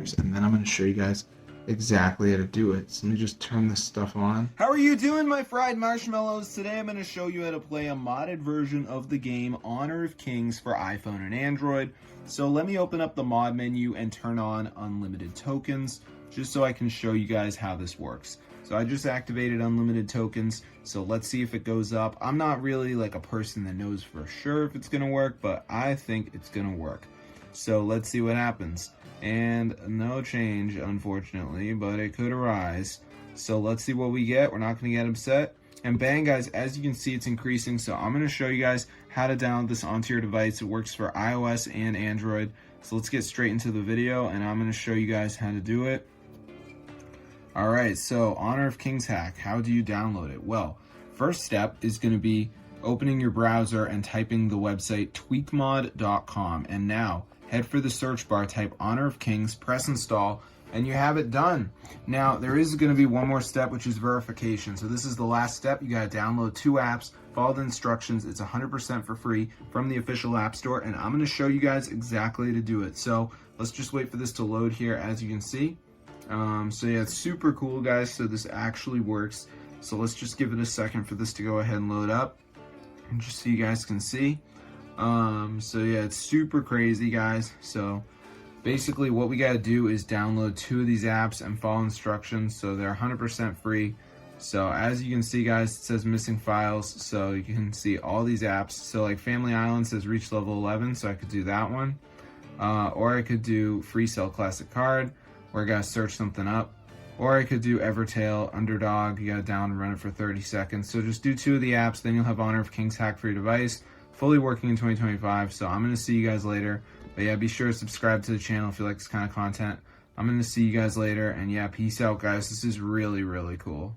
settings, and then I'm going to show you guys exactly how to do it. So let me just turn this stuff on. How are you doing, my fried marshmallows? Today I'm going to show you how to play a modded version of the game Honor of Kings for iPhone and Android. So let me open up the mod menu and turn on unlimited tokens, just so I can show you guys how this works. So I just activated unlimited tokens, so let's see if it goes up. I'm not really like a person that knows for sure if it's gonna work, but I think it's gonna work. So let's see what happens. And no change, unfortunately, but it could arise. So let's see what we get. We're not gonna get upset. And bang, guys, as you can see, it's increasing. So I'm gonna show you guys how to download this onto your device. It works for iOS and Android. So let's get straight into the video, and I'm gonna show you guys how to do it. Alright, so Honor of Kings hack, how do you download it? Well, first step is going to be opening your browser and typing the website tweakmod.com, and now head for the search bar, type Honor of Kings, press install, and you have it done. Now there is going to be one more step, which is verification. So this is the last step. You got to download 2 apps, follow the instructions. It's 100% for free from the official app store, and I'm going to show you guys exactly how to do it. So let's just wait for this to load here. As you can see, so yeah, it's super cool, guys. So this actually works. So let's just give it a second for this to go ahead and load up, and just so you guys can see. So yeah, it's super crazy, guys. So basically what we got to do is download 2 of these apps and follow instructions. So they're 100% free. So as you can see, guys, it says missing files, so you can see all these apps. So like Family Island says reach level 11, so I could do that one, or I could do Free Cell Classic Card, where I gotta search something up, or I could do Evertail, Underdog. You gotta down and run it for 30 seconds. So just do 2 of the apps, then you'll have Honor of Kings hack for your device, fully working in 2025. So I'm gonna see you guys later. But yeah, be sure to subscribe to the channel if you like this kind of content. I'm gonna see you guys later, and yeah, peace out, guys. This is really, really cool.